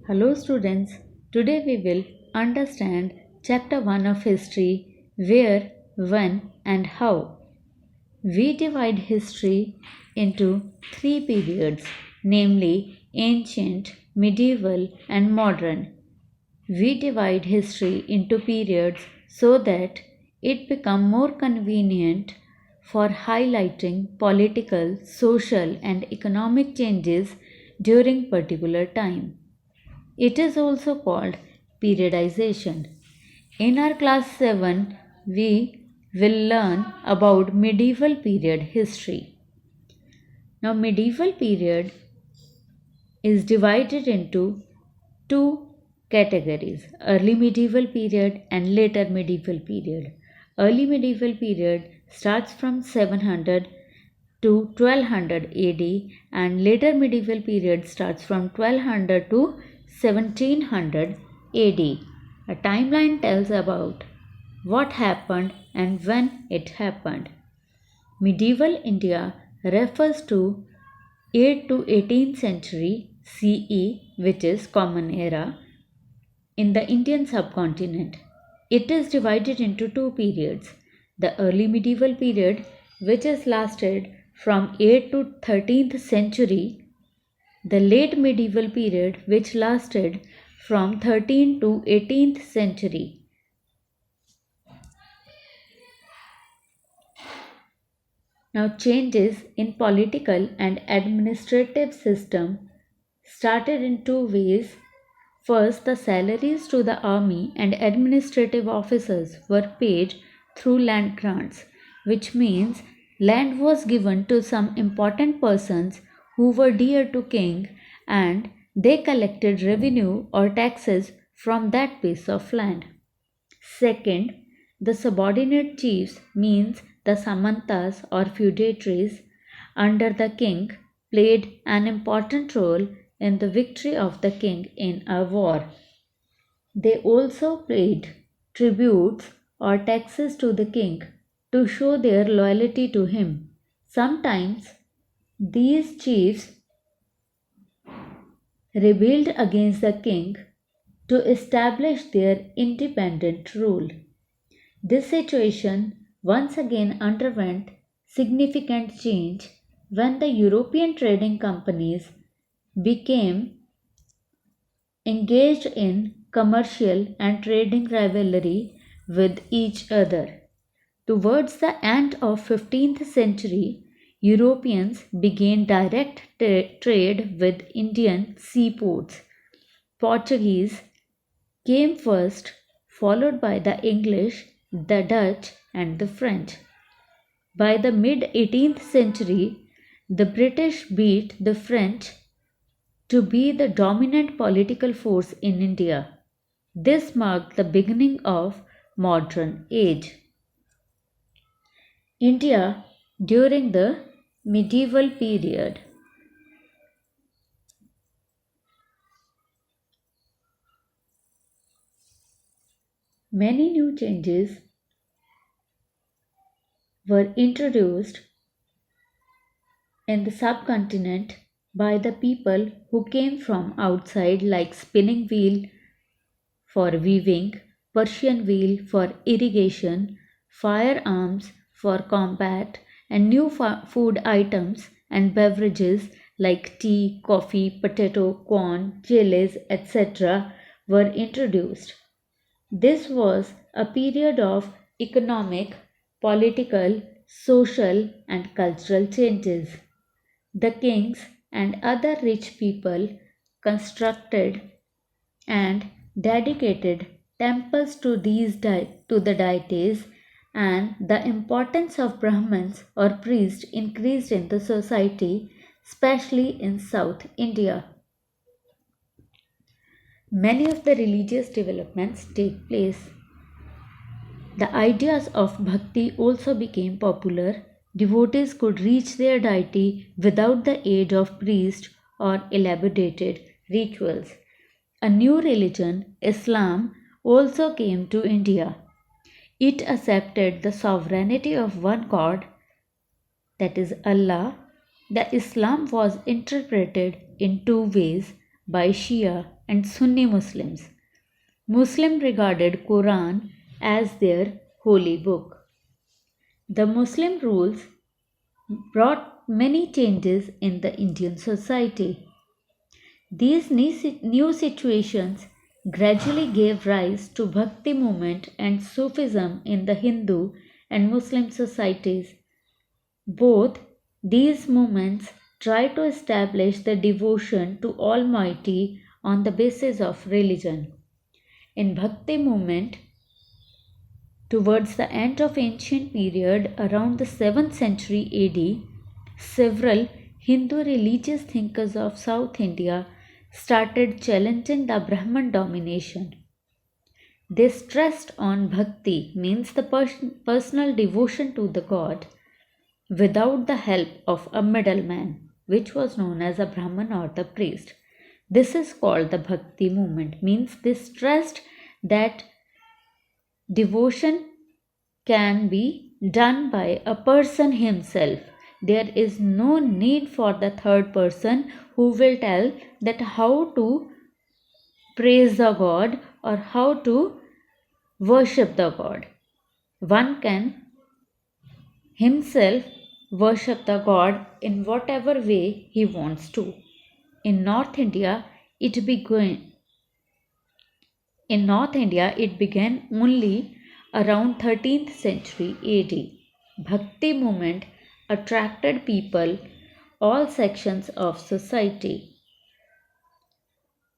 Hello students, today we will understand chapter 1 of history, where, when and how. We divide history into three periods, namely ancient, medieval and modern. We divide history into periods so that it become more convenient for highlighting political, social and economic changes during particular time. It is also called periodization. In our class 7, we will learn about medieval period history. Now, medieval period is divided into two categories, early medieval period and later medieval period. Early medieval period starts from 700 to 1200 AD and later medieval period starts from 1200 to 1700 AD. A timeline tells about what happened and when it happened. Medieval India refers to 8th to 18th century CE, which is Common Era, in the Indian subcontinent. It is divided into two periods, the early medieval period, which is lasted from 8th to 13th century, the late medieval period, which lasted from 13th to 18th century. Now, changes in political and administrative system started in two ways. First, the salaries to the army and administrative officers were paid through land grants, which means land was given to some important persons who were dear to king and they collected revenue or taxes from that piece of land. Second, the subordinate chiefs means the samantas or feudatories under the king played an important role in the victory of the king in a war. They also paid tributes or taxes to the king to show their loyalty to him. Sometimes these chiefs rebelled against the king to establish their independent rule. This situation once again underwent significant change when the European trading companies became engaged in commercial and trading rivalry with each other. Towards the end of 15th century, Europeans began direct trade with Indian seaports. Portuguese came first, followed by the English, the Dutch, and the French. By the mid 18th century, the British beat the French to be the dominant political force in India. This marked the beginning of modern age. India during the medieval period. Many new changes were introduced in the subcontinent by the people who came from outside, like spinning wheel for weaving, Persian wheel for irrigation, firearms for combat, and new food items and beverages like tea, coffee, potato, corn, chilies, etc. were introduced. This was a period of economic, political, social, and cultural changes. The kings and other rich people constructed and dedicated temples to to the deities, and the importance of Brahmins or priests increased in the society, especially in South India. Many of the religious developments take place. The ideas of bhakti also became popular. Devotees could reach their deity without the aid of priests or elaborated rituals. A new religion, Islam, also came to India. It accepted the sovereignty of one God, that is Allah. The Islam was interpreted in two ways. by Shia and Sunni Muslims. Muslims regarded Quran as their holy book. The Muslim rules brought many changes in the Indian society. These new situations gradually gave rise to Bhakti movement and Sufism in the Hindu and Muslim societies. Both these movements try to establish the devotion to Almighty on the basis of religion. In Bhakti movement, towards the end of ancient period around the 7th century AD, several Hindu religious thinkers of South India started challenging the Brahman domination. They stressed on bhakti, means the personal devotion to the god, without the help of a middleman, which was known as a Brahman or the priest. This is called the bhakti movement, means they stressed that devotion can be done by a person himself. There is no need for the third person who will tell that how to praise the God or how to worship the God. One can himself worship the God in whatever way he wants to. In North India, it began only around 13th century AD. Bhakti movement attracted people, all sections of society.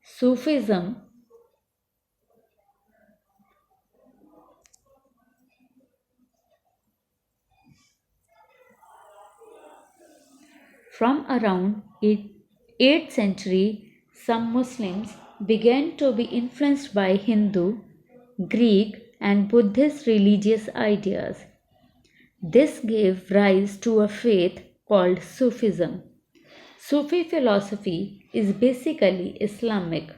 Sufism from around 8th century, some Muslims began to be influenced by Hindu, Greek and Buddhist religious ideas. This gave rise to a faith called Sufism. Sufi philosophy is basically Islamic.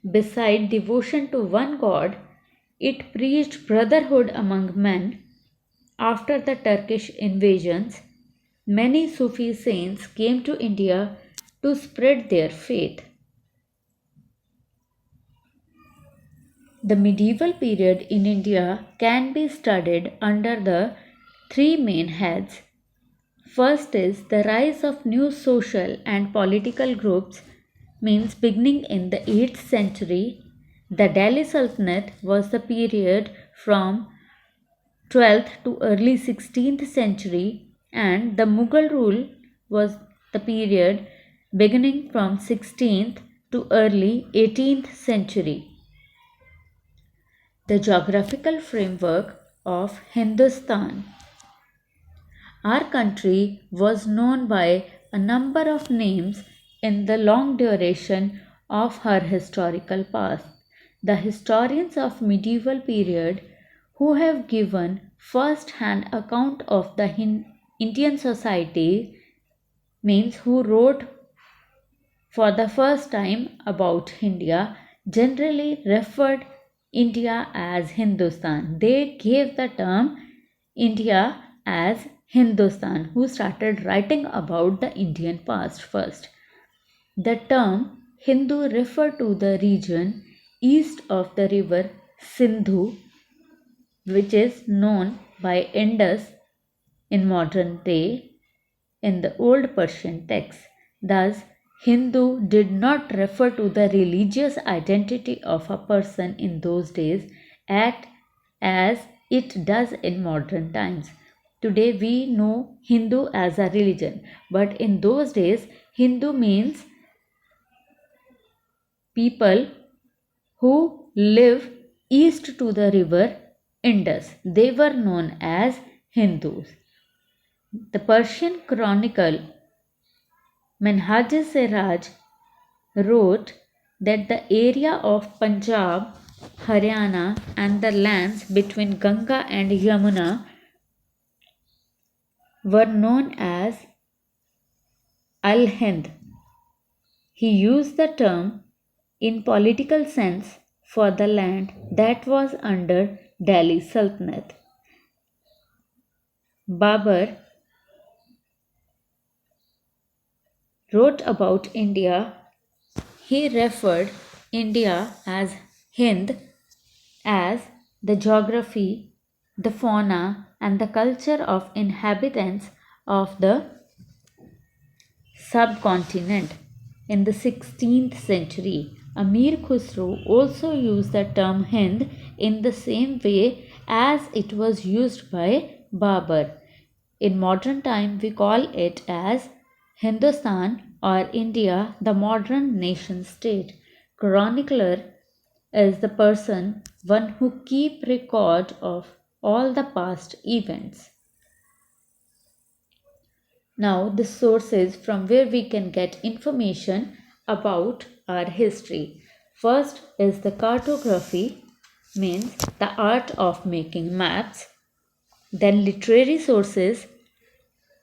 Beside devotion to one god, it preached brotherhood among men. After the Turkish invasions, many Sufi saints came to India to spread their faith. The medieval period in India can be studied under the three main heads. First is the rise of new social and political groups, means beginning in the 8th century. The Delhi Sultanate was the period from 12th to early 16th century, and the Mughal rule was the period beginning from 16th to early 18th century. The geographical framework of Hindustan. Our country was known by a number of names in the long duration of her historical past. The historians of medieval period who have given first-hand account of the Indian society, means who wrote for the first time about India, generally referred India as Hindustan. They gave the term India as Hindustan, who started writing about the Indian past first. The term Hindu referred to the region east of the river Sindhu, which is known by Indus in modern day in the old Persian texts. Thus, Hindu did not refer to the religious identity of a person in those days as it does in modern times. Today we know Hindu as a religion, but in those days Hindu means people who live east to the river Indus. They were known as Hindus. The Persian chronicle Minhaj-e-Siraj wrote that the area of Punjab, Haryana and the lands between Ganga and Yamuna were known as Al-Hind. He used the term in political sense for the land that was under Delhi Sultanate. Babur wrote about India. He referred India as Hind as the geography, the fauna, and the culture of inhabitants of the subcontinent. In the 16th century, Amir Khusro also used the term Hind in the same way as it was used by Babur. In modern time, we call it as Hindustan or India, the modern nation state. Chronicler is the person, one who keep record of all the past events. Now, the sources from where we can get information about our history. First is the cartography, means the art of making maps. Then literary sources,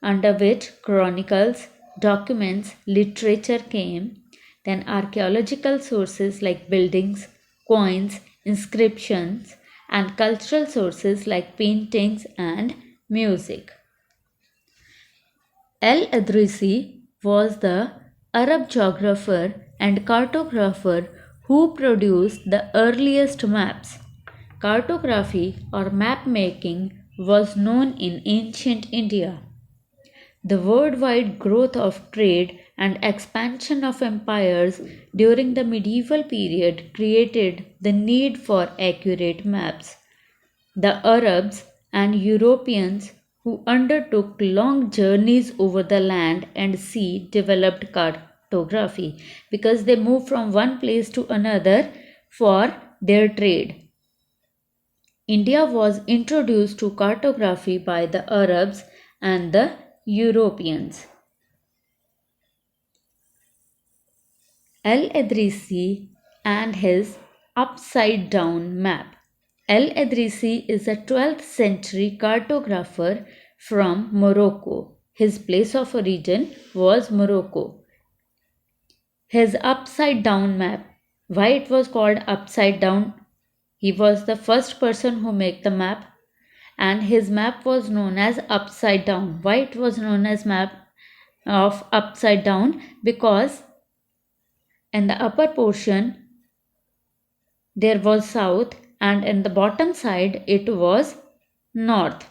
under which chronicles, documents, literature came. Then archaeological sources like buildings, coins, inscriptions, and cultural sources like paintings and music. Al-Idrisi was the Arab geographer and cartographer who produced the earliest maps. Cartography or map making was known in ancient India. The worldwide growth of trade and expansion of empires during the medieval period created the need for accurate maps. The Arabs and Europeans who undertook long journeys over the land and sea developed cartography because they moved from one place to another for their trade. India was introduced to cartography by the Arabs and the Europeans. Al-Idrisi and his upside down map. Al-Idrisi is a 12th century cartographer from Morocco. His place of origin was Morocco. His upside down map. Why it was called upside down? He was the first person who made the map, and his map was known as upside down. Why it was known as map of upside down? Because in the upper portion there was south, and in the bottom side it was north.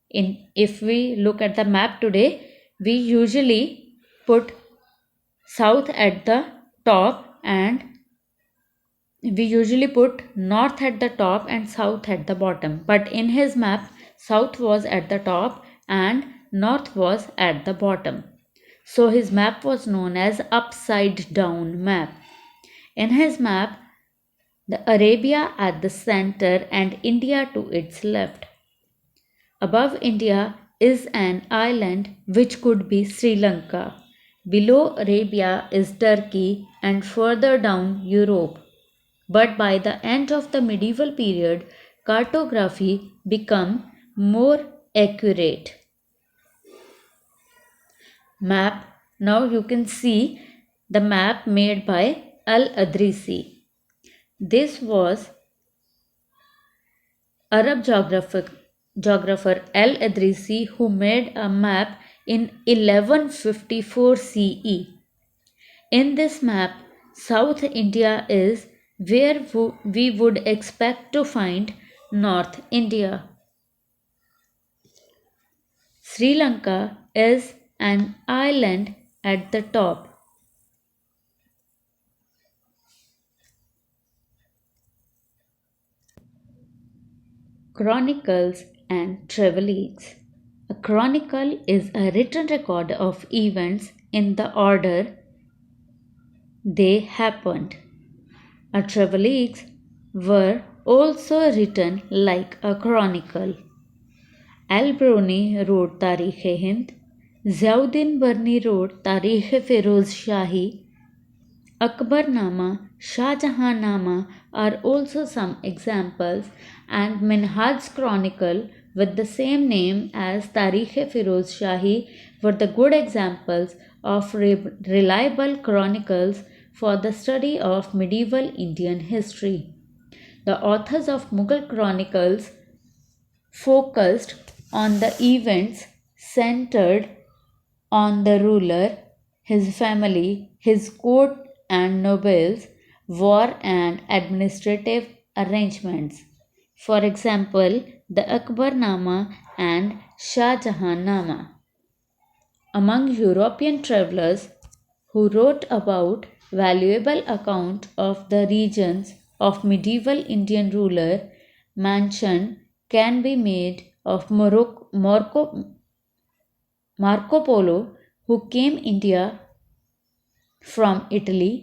If we look at the map today, we usually put south at the top and we usually put north at the top and south at the bottom. But in his map, south was at the top and north was at the bottom. So his map was known as upside down map. In his map, the Arabia at the center and India to its left. Above India is an island which could be Sri Lanka. Below Arabia is Turkey and further down Europe. But by the end of the medieval period, cartography became more accurate. Map. Now you can see the map made by Al-Idrisi. This was Arab geographer Al-Idrisi who made a map in 1154 CE. In this map, South India is where we would expect to find North India. Sri Lanka is an island at the top. Chronicles and Travelleagues. A chronicle is a written record of events in the order they happened. A travelleagues were also written like a chronicle. Al-Biruni wrote Tarikh-e-Hind, Ziauddin Barni wrote Tarikh-e-Feroz Shahi, Akbarnama, Shah Jahanama are also some examples, and Minhaj's Chronicle with the same name as Tarikh-e-Feroz Shahi were the good examples of reliable chronicles for the study of medieval Indian history. The authors of Mughal chronicles focused on the events centered on the ruler, his family, his court, and nobles, war and administrative arrangements. For example, the Akbarnama and Shah Jahannama. Among European travelers who wrote about valuable account of the regions of medieval Indian ruler, mention can be made of Marco Polo, who came India from Italy,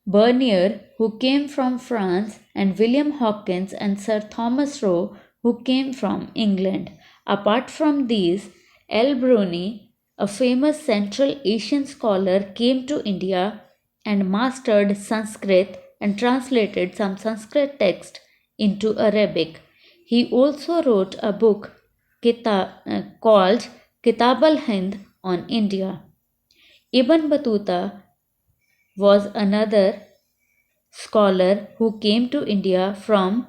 Bernier, who came from France, and William Hawkins and Sir Thomas Roe, who came from England. Apart from these, El Bruni, a famous Central Asian scholar, came to India and mastered Sanskrit and translated some Sanskrit text into Arabic. He also wrote a book called Kitab al-Hind on India. Ibn Battuta was another scholar who came to India from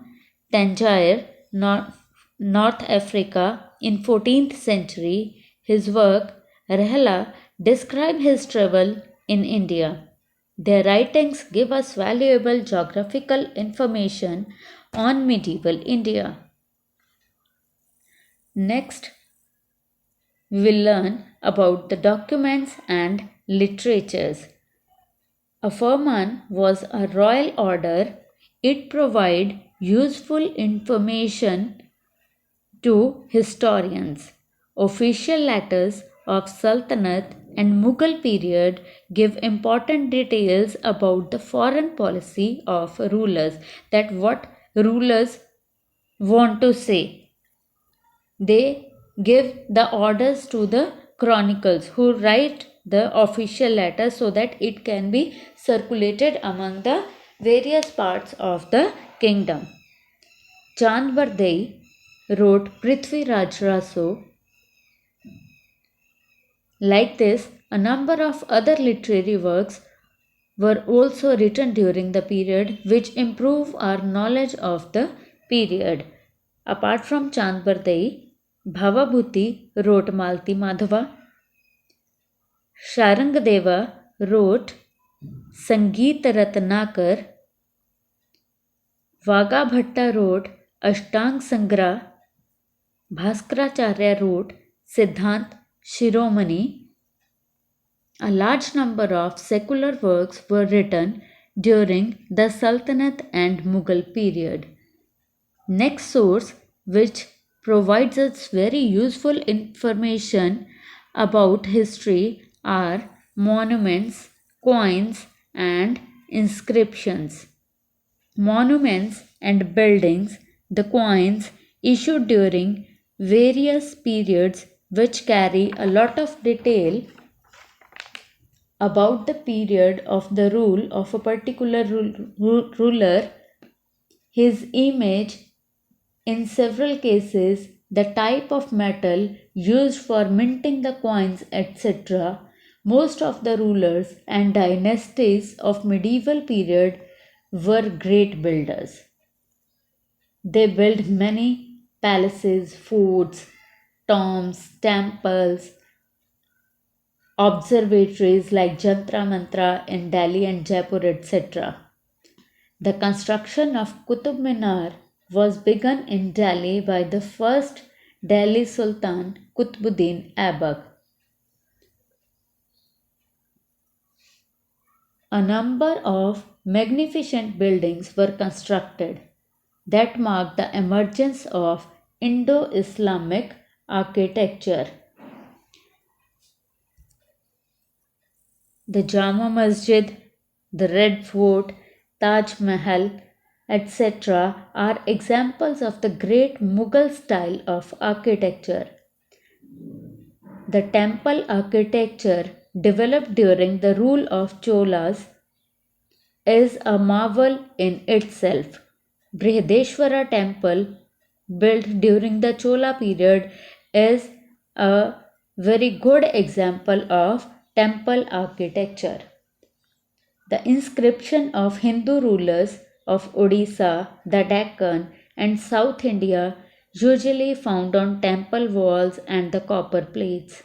Tangier, North Africa in 14th century. His work Rehla describe his travel in India. Their writings give us valuable geographical information on medieval India. Next, we will learn about the documents and literatures. A firman was a royal order. It provided useful information to historians. Official letters of Sultanate and Mughal period give important details about the foreign policy of rulers, that what rulers want to say. They give the orders to the chronicles who write the official letter so that it can be circulated among the various parts of the kingdom. Chand Bardei wrote Prithvi Raj Raso. Like this, a number of other literary works were also written during the period which improve our knowledge of the period. Apart from Chand Bardei, Bhavabhuti wrote Malti Madhava. Sharangadeva wrote Sangeet Ratnakar. Vaghabhatta wrote Ashtang Sangra. Bhaskaracharya wrote Siddhant Shiromani. A large number of secular works were written during the Sultanate and Mughal period. Next source, which provides us very useful information about history, are monuments, coins, and inscriptions. Monuments and buildings, the coins issued during various periods which carry a lot of detail about the period of the rule of a particular ruler, his image, in several cases, the type of metal used for minting the coins, etc. Most of the rulers and dynasties of medieval period were great builders. They built many palaces, forts, tombs, temples, observatories like Jantra Mantra in Delhi and Jaipur, etc. The construction of Qutub Minar was begun in Delhi by the first Delhi Sultan Qutbuddin Aibak. A number of magnificent buildings were constructed that marked the emergence of Indo-Islamic architecture. The Jama Masjid, the Red Fort, Taj Mahal, etc. are examples of the great Mughal style of architecture. The temple architecture developed during the rule of Cholas is a marvel in itself. Brihadeshwara temple, built during the Chola period, is a very good example of temple architecture. The inscription of Hindu rulers of Odisha, the Deccan, and South India usually found on temple walls and the copper plates.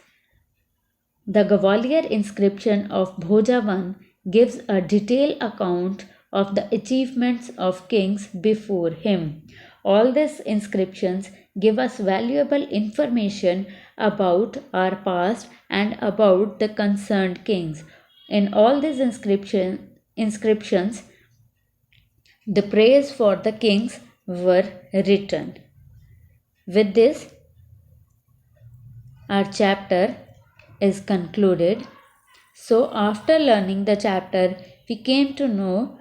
The Gwalior inscription of Bhojavan gives a detailed account of the achievements of kings before him. All these inscriptions give us valuable information about our past and about the concerned kings. In all these inscriptions, the praise for the kings were written. With this, our chapter is concluded. So, after learning the chapter, we came to know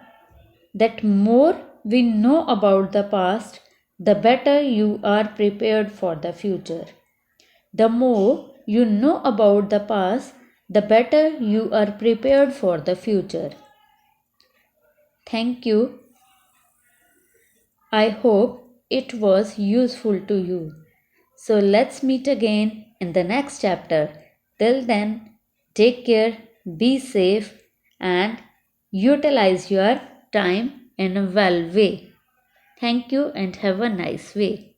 that more we know about the past, the better you are prepared for the future. The more you know about the past, the better you are prepared for the future. Thank you. I hope it was useful to you. So let's meet again in the next chapter. Till then, take care, be safe, and utilize your time in a well way. Thank you and have a nice way.